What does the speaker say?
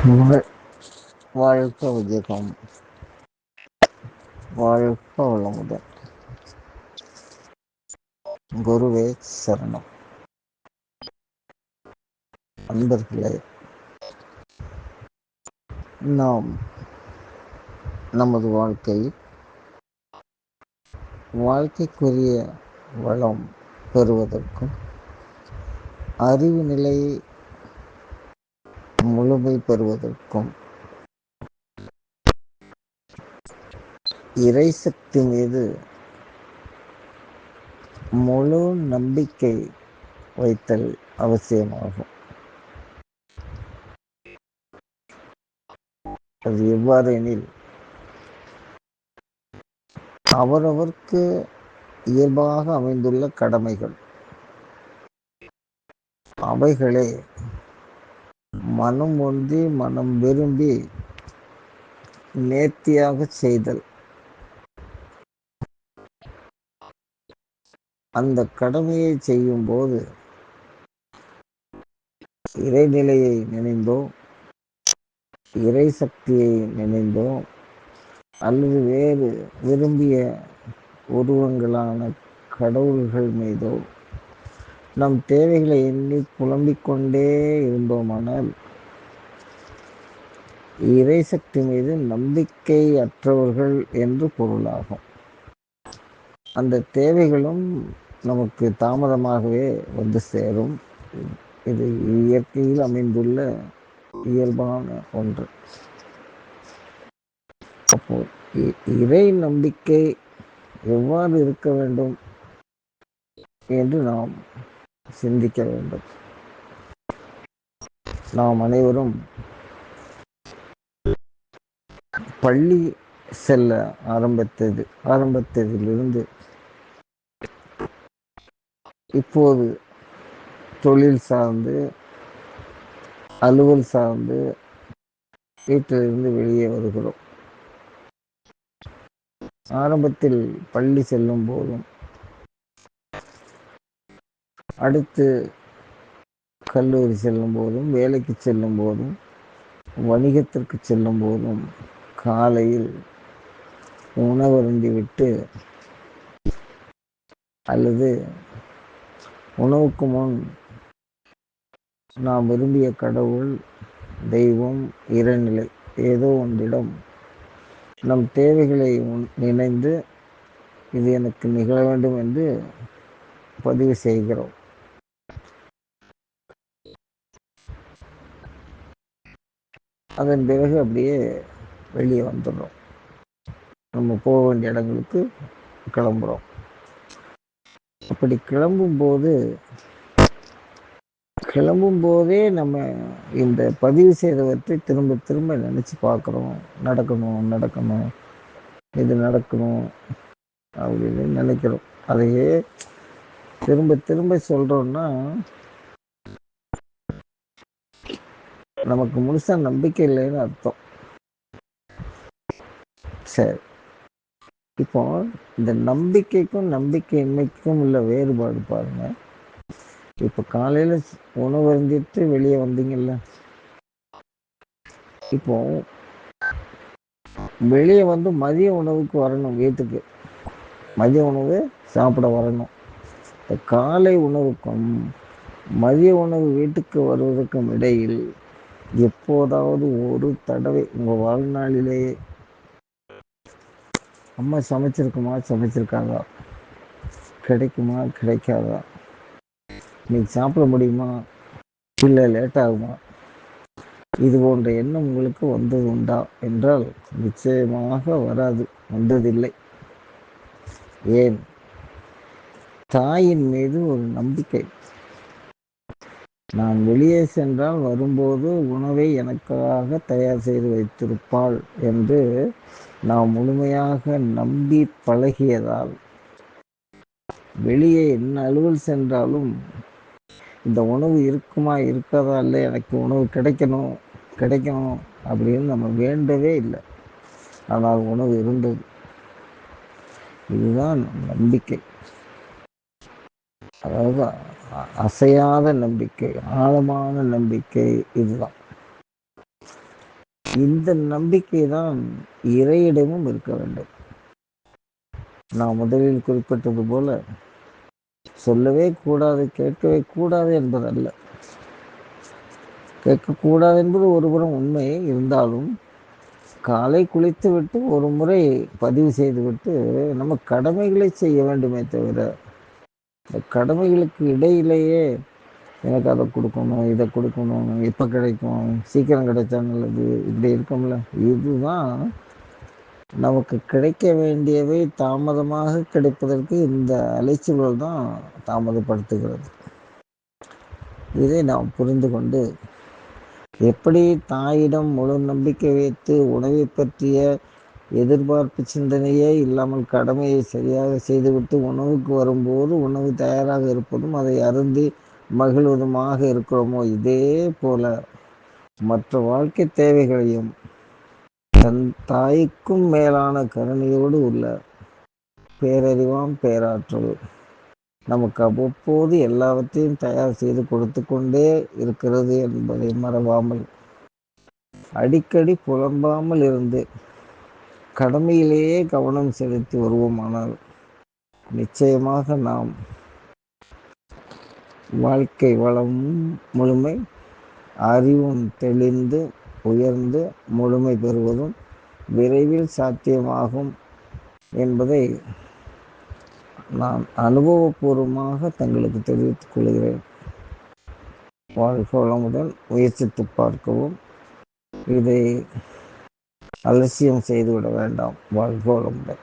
வாழ்- வாழ்க வையகம், வாழ்க வளமுடன். குருவே சரணம். அன்பர்களே, நாம் நமது வாழ்க்கைக்குரிய வளம் பெறுவதற்கும் அறிவு நிலையை முழுமை பெறுவதற்கும் இறைசக்தி மீது முழு நம்பிக்கை வைத்தல் அவசியமாகும். அது எவ்வாறு எனில், அவரவர்க்கு இயல்பாக அமைந்துள்ள கடமைகள் அவைகளே மனம் ஒன்றி மனம் விரும்பி நேர்த்தியாக செய்தல். அந்த கடமையை செய்யும் போது இறைநிலையை நினைந்தோ இறை சக்தியை நினைந்தோ அல்லது வேறு விரும்பிய உருவங்களான கடவுள்கள் மீதோ நம் தேவைகளை எண்ணி புலம்பிக் கொண்டே இருந்தோமானால் இறை சக்தி மீது நம்பிக்கை அற்றவர்கள் என்று பொருளாகும். அந்த தேவைகளும் நமக்கு தாமதமாகவே வந்து சேரும். இது இயற்கையில் அமைந்துள்ள இயல்பான ஒன்று. அப்போ இறை நம்பிக்கை எவ்வாறு இருக்க வேண்டும் என்று நாம் சிந்திக்க வேண்டும். நாம் அனைவரும் பள்ளி செல்ல ஆரம்பித்ததிலிருந்து இப்போது தொழில் சார்ந்து, அலுவல் சார்ந்து வீட்டிலிருந்து வெளியே வருகிறோம். ஆரம்பத்தில் பள்ளி செல்லும் போதும், அடுத்து கல்லூரி செல்லும் போதும், வேலைக்கு செல்லும் போதும், வணிகத்திற்கு செல்லும் போதும் காலையில் உணவருந்திவிட்டு அல்லது உணவுக்கு முன் நாம் விரும்பிய கடவுள், தெய்வம், இறைநிலை ஏதோ ஒன்றிடம் நம் தேவைகளை நினைந்து இது எனக்கு நிகழ வேண்டும் என்று பதிவு செய்கிறோம். அதன் பிறகு அப்படியே வெளியே வந்துடுறோம். நம்ம போக வேண்டிய இடங்களுக்கு கிளம்புறோம். அப்படி கிளம்பும் போதே நம்ம இந்த பதிவு செய்தவற்றை திரும்ப திரும்ப நினைச்சு பார்க்குறோம். நடக்கணும், இது நடக்கணும் அப்படின்னு நினைக்கிறோம். அதையே திரும்ப திரும்ப சொல்றோம்னா நமக்கு முழுசா நம்பிக்கை இல்லைன்னு அர்த்தம். சரி, இப்போ இந்த நம்பிக்கைக்கும் நம்பிக்கையின்மைக்கும் உள்ள வேறுபாடு பாருங்க. இப்போ காலையில உணவு அருந்திட்டு வெளியே வந்தீங்கல்ல, இப்போ வெளியே வந்து மதிய உணவுக்கு வரணும், வீட்டுக்கு மதிய உணவு சாப்பிட வரணும். இந்த காலை உணவுக்கும் மதிய உணவு வீட்டுக்கு வருவதற்கும் இடையில் எப்போதாவது ஒரு தடவை உங்கள் வாழ்நாளிலேயே அம்மா சமைச்சிருக்காங்க, கிடைக்குமா கிடைக்காதா, இன்னைக்கு சாப்பிட முடியுமா இல்லை லேட் ஆகுமா, இது போன்ற எண்ணம் உங்களுக்கு வந்தது உண்டா என்றால் நிச்சயமாக வந்ததில்லை. ஏன்? தாயின் மீது ஒரு நம்பிக்கை. நான் வெளியே சென்றால் வரும்போது உணவை எனக்காக தயார் செய்து வைத்திருப்பாள் என்று நாம் முழுமையாக நம்பி பழகியதால் வெளியே என்ன அலுவல் சென்றாலும் இந்த உணவு இருக்குமா இருக்காதா, இல்லை எனக்கு உணவு கிடைக்கணும் அப்படின்னு நம்ம வேண்டவே இல்லை. ஆனால் உணவு இருந்தது. இதுதான் நம்பிக்கை. அதாவது அசையாத நம்பிக்கை, ஆழமான நம்பிக்கை. இதுதான் இந்த நம்பிக்கை தான் இறையிடமும் இருக்க வேண்டும். நான் முதலில் குறிப்பிட்டது போல சொல்லவே கூடாது, கேட்கவே கூடாது என்பதல்ல. கேட்கக்கூடாது என்பது ஒருபுறம் உண்மை இருந்தாலும், காலை குளித்துவிட்டு ஒரு முறை பதிவு செய்துவிட்டு நம்ம கடமைகளை செய்ய வேண்டுமே தவிர, இந்த கடமைகளுக்கு இடையிலேயே எனக்கு அதை கொடுக்கணும், இதை கொடுக்கணும், எப்போ கிடைக்கும், சீக்கிரம் கிடைச்சா நல்லது, இப்படி இருக்கும்ல. இதுதான் நமக்கு கிடைக்க வேண்டியவை தாமதமாக கிடைப்பதற்கு இந்த அலைச்சல்கள் தான் தாமதப்படுத்துகிறது. இதை நாம் புரிந்து கொண்டு, எப்படி தாயிடம் முழு நம்பிக்கை வைத்து உணவை பற்றிய எதிர்பார்ப்பு சிந்தனையே இல்லாமல் கடமையை சரியாக செய்துவிட்டு உணவுக்கு வரும்போது உணவு தயாராக இருப்பதும் அதை அருந்தி மகிழ்வதுமாக இருக்கிறோமோ, இதே போல மற்ற வாழ்க்கை தேவைகளையும் தன் தாய்க்கும் மேலான கருணையோடு உள்ள பேரறிவாம் பேராற்றல் நமக்கு அவ்வப்போது எல்லாவற்றையும் தயார் செய்து கொடுத்து கொண்டே இருக்கிறது என்பதை மறவாமல், அடிக்கடி புலம்பாமல் இருந்து கடமையிலேயே கவனம் செலுத்தி வருவோமானால் நிச்சயமாக நாம் வாழ்க்கை வளமும் முழுமை, அறிவும் தெளிந்து உயர்ந்து முழுமை பெறுவதும் விரைவில் சாத்தியமாகும் என்பதை நான் அனுபவபூர்வமாக தங்களுக்கு தெரிவித்துக் கொள்கிறேன். வாழ்க வளமுடன். முயற்சித்து பார்க்கவும். இதை அலட்சியம் செய்துவிட வேண்டாம். வாழ்க வளமுடன்.